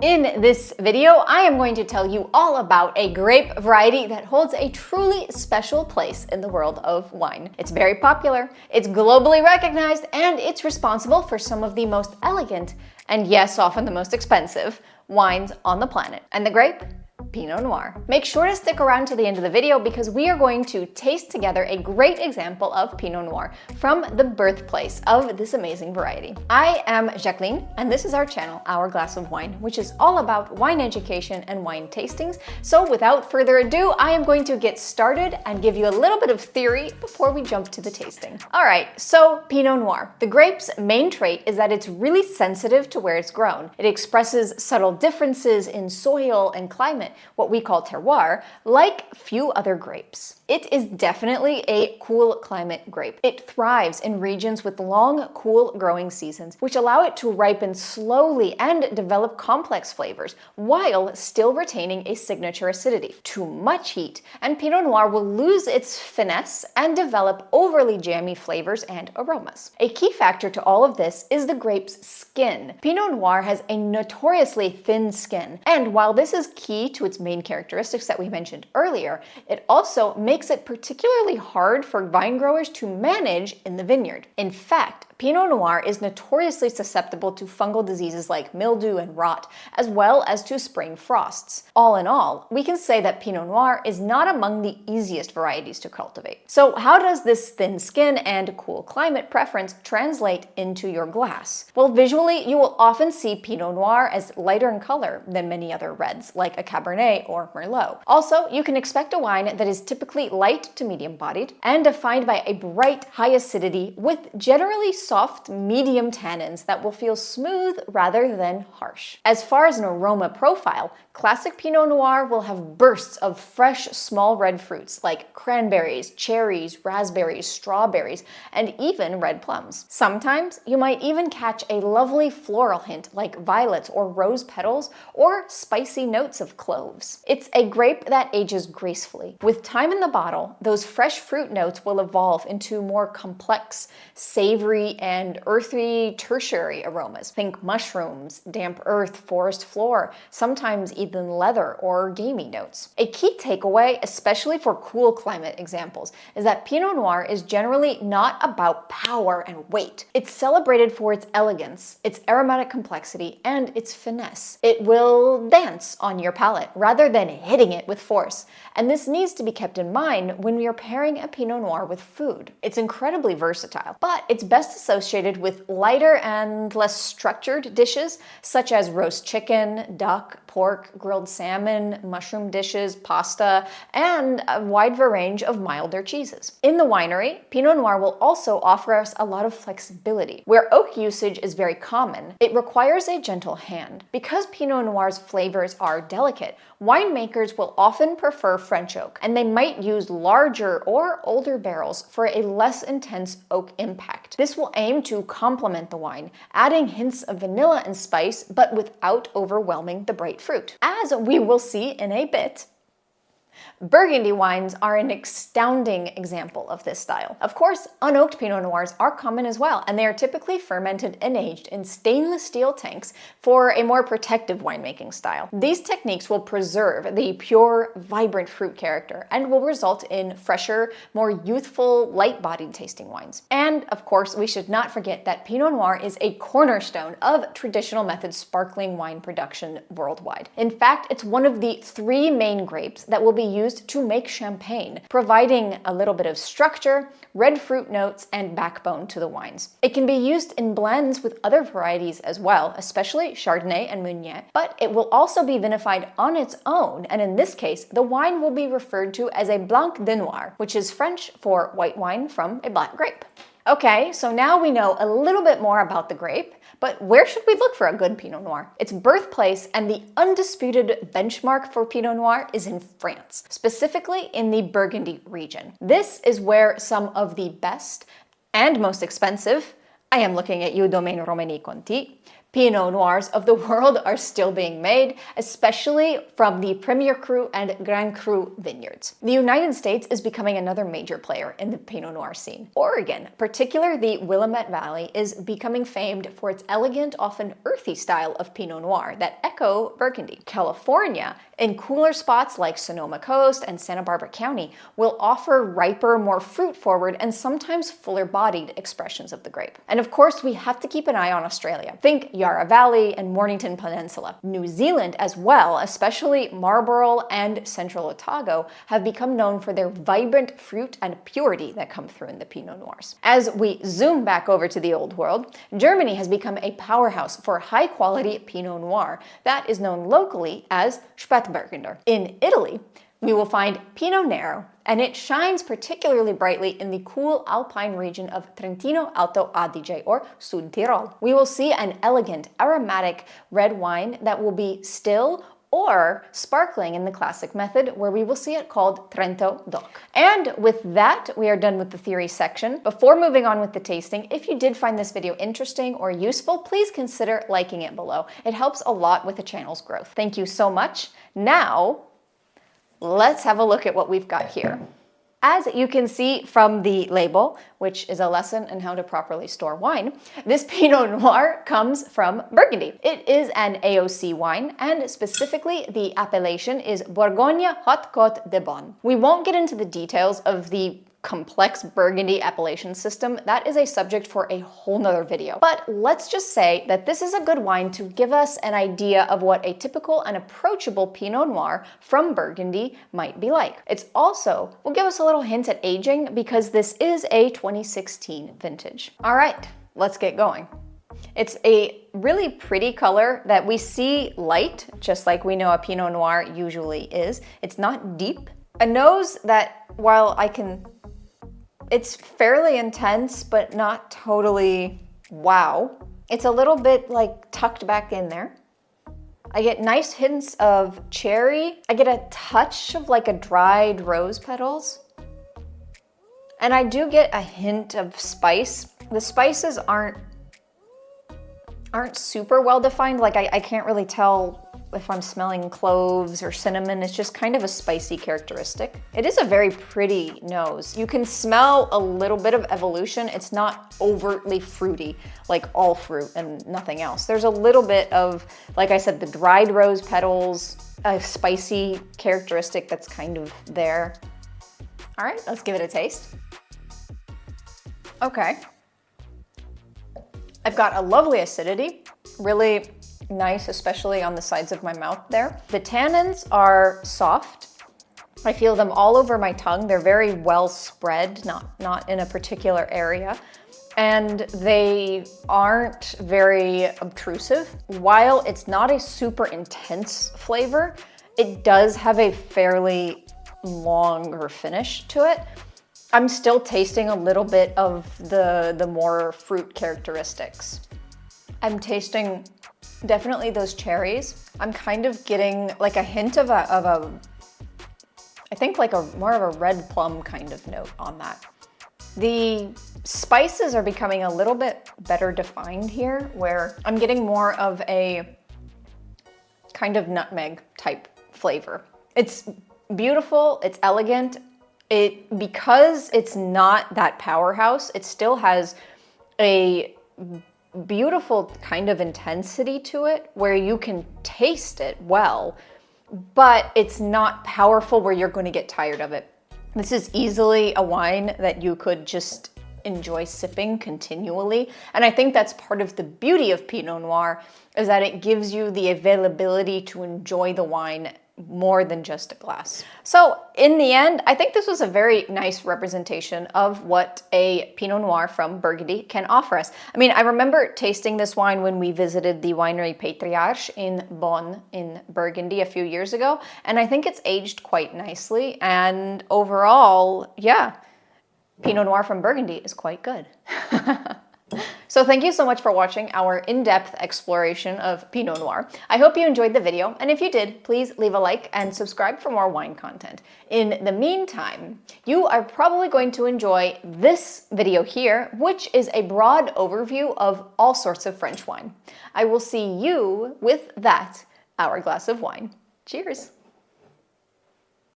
In this video, I am going to tell you all about a grape variety that holds a truly special place in the world of wine. It's very popular, it's globally recognized, and it's responsible for some of the most elegant, and yes, often the most expensive, wines on the planet. And the grape? Pinot Noir. Make sure to stick around to the end of the video because we are going to taste together a great example of Pinot Noir from the birthplace of this amazing variety. I am Jacqueline, and this is our channel, Our Glass of Wine, which is all about wine education and wine tastings. So without further ado, I am going to get started and give you a little bit of theory before we jump to the tasting. All right, so Pinot Noir. The grape's main trait is that it's really sensitive to where it's grown. It expresses subtle differences in soil and climate, what we call terroir, like few other grapes. It is definitely a cool climate grape. It thrives in regions with long, cool growing seasons, which allow it to ripen slowly and develop complex flavors, while still retaining a signature acidity. Too much heat, and Pinot Noir will lose its finesse and develop overly jammy flavors and aromas. A key factor to all of this is the grape's skin. Pinot Noir has a notoriously thin skin, and while this is key to its main characteristics that we mentioned earlier, it also makes it particularly hard for vine growers to manage in the vineyard. In fact, Pinot Noir is notoriously susceptible to fungal diseases like mildew and rot, as well as to spring frosts. All in all, we can say that Pinot Noir is not among the easiest varieties to cultivate. So how does this thin skin and cool climate preference translate into your glass? Well, visually, you will often see Pinot Noir as lighter in color than many other reds, like a Cabernet or Merlot. Also, you can expect a wine that is typically light to medium-bodied and defined by a bright, high acidity with generally soft, medium tannins that will feel smooth rather than harsh. As far as an aroma profile, classic Pinot Noir will have bursts of fresh, small red fruits like cranberries, cherries, raspberries, strawberries, and even red plums. Sometimes you might even catch a lovely floral hint like violets or rose petals or spicy notes of cloves. It's a grape that ages gracefully. With time in the bottle, those fresh fruit notes will evolve into more complex, savory, and earthy tertiary aromas. Think mushrooms, damp earth, forest floor, sometimes even leather or gamey notes. A key takeaway, especially for cool climate examples, is that Pinot Noir is generally not about power and weight. It's celebrated for its elegance, its aromatic complexity, and its finesse. It will dance on your palate rather than hitting it with force. And this needs to be kept in mind when we are pairing a Pinot Noir with food. It's incredibly versatile, but it's best associated with lighter and less structured dishes such as roast chicken, duck, pork, grilled salmon, mushroom dishes, pasta, and a wide range of milder cheeses. In the winery, Pinot Noir will also offer us a lot of flexibility. Where oak usage is very common, it requires a gentle hand. Because Pinot Noir's flavors are delicate, winemakers will often prefer French oak, and they might use larger or older barrels for a less intense oak impact. This will aim to complement the wine, adding hints of vanilla and spice, but without overwhelming the bright fruit. As we will see in a bit, Burgundy wines are an astounding example of this style. Of course, unoaked Pinot Noirs are common as well, and they are typically fermented and aged in stainless steel tanks for a more protective winemaking style. These techniques will preserve the pure, vibrant fruit character and will result in fresher, more youthful, light-bodied tasting wines. And of course, we should not forget that Pinot Noir is a cornerstone of traditional method sparkling wine production worldwide. In fact, it's one of the 3 main grapes that will be used to make champagne, providing a little bit of structure, red fruit notes, and backbone to the wines. It can be used in blends with other varieties as well, especially Chardonnay and Meunier, but it will also be vinified on its own, and in this case, the wine will be referred to as a Blanc de Noir, which is French for white wine from a black grape. Okay, so now we know a little bit more about the grape, but where should we look for a good Pinot Noir? Its birthplace and the undisputed benchmark for Pinot Noir is in France, specifically in the Burgundy region. This is where some of the best and most expensive, I am looking at you, Domaine Romanée Conti, Pinot Noirs of the world are still being made, especially from the Premier Cru and Grand Cru vineyards. The United States is becoming another major player in the Pinot Noir scene. Oregon, particularly the Willamette Valley, is becoming famed for its elegant, often earthy style of Pinot Noir that echo Burgundy. California, in cooler spots like Sonoma Coast and Santa Barbara County, will offer riper, more fruit-forward, and sometimes fuller-bodied expressions of the grape. And of course, we have to keep an eye on Australia. Think Yarra Valley and Mornington Peninsula. New Zealand as well, especially Marlborough and Central Otago, have become known for their vibrant fruit and purity that come through in the Pinot Noirs. As we zoom back over to the Old World, Germany has become a powerhouse for high-quality Pinot Noir that is known locally as Spätburgunder. In Italy, we will find Pinot Nero, and it shines particularly brightly in the cool alpine region of Trentino Alto Adige, or Sud Tirol. We will see an elegant, aromatic red wine that will be still or sparkling in the classic method, where we will see it called Trento Doc. And with that, we are done with the theory section. Before moving on with the tasting, if you did find this video interesting or useful, please consider liking it below. It helps a lot with the channel's growth. Thank you so much. Now, let's have a look at what we've got here. As you can see from the label, which is a lesson in how to properly store wine, this Pinot Noir comes from Burgundy. It is an AOC wine, and specifically the appellation is Bourgogne Haute Côte de Beaune. We won't get into the details of the complex Burgundy appellation system. That is a subject for a whole nother video. But let's just say that this is a good wine to give us an idea of what a typical and approachable Pinot Noir from Burgundy might be like. It's also will give us a little hint at aging because this is a 2016 vintage. All right, let's get going. It's a really pretty color that we see light, just like we know a Pinot Noir usually is. It's not deep. A nose that, while it's fairly intense, but not totally wow. It's a little bit like tucked back in there. I get nice hints of cherry. I get a touch of like a dried rose petals. And I do get a hint of spice. The spices aren't super well defined. Like I can't really tell if I'm smelling cloves or cinnamon. It's just kind of a spicy characteristic. It is a very pretty nose. You can smell a little bit of evolution. It's not overtly fruity, like all fruit and nothing else. There's a little bit of, like I said, the dried rose petals, a spicy characteristic that's kind of there. All right, let's give it a taste. Okay. I've got a lovely acidity, really nice, especially on the sides of my mouth there. The tannins are soft. I feel them all over my tongue. They're very well spread, not in a particular area. And they aren't very obtrusive. While it's not a super intense flavor, it does have a fairly longer finish to it. I'm still tasting a little bit of the more fruit characteristics. I'm tasting definitely those cherries. I'm kind of getting like a hint of I think like more of a red plum kind of note on that. The spices are becoming a little bit better defined here, where I'm getting more of a kind of nutmeg type flavor. It's beautiful, it's elegant. Because it's not that powerhouse, it still has a beautiful kind of intensity to it where you can taste it well, but it's not powerful where you're going to get tired of it. This is easily a wine that you could just enjoy sipping continually. And I think that's part of the beauty of Pinot Noir, is that it gives you the availability to enjoy the wine more than just a glass. So in the end, I think this was a very nice representation of what a Pinot Noir from Burgundy can offer us. I mean, I remember tasting this wine when we visited the winery Patriarche in Beaune in Burgundy a few years ago, and I think it's aged quite nicely. And overall, yeah, Pinot Noir from Burgundy is quite good. So thank you so much for watching our in-depth exploration of Pinot Noir. I hope you enjoyed the video, and if you did, please leave a like and subscribe for more wine content. In the meantime, you are probably going to enjoy this video here, which is a broad overview of all sorts of French wine. I will see you with that hourglass of wine. Cheers!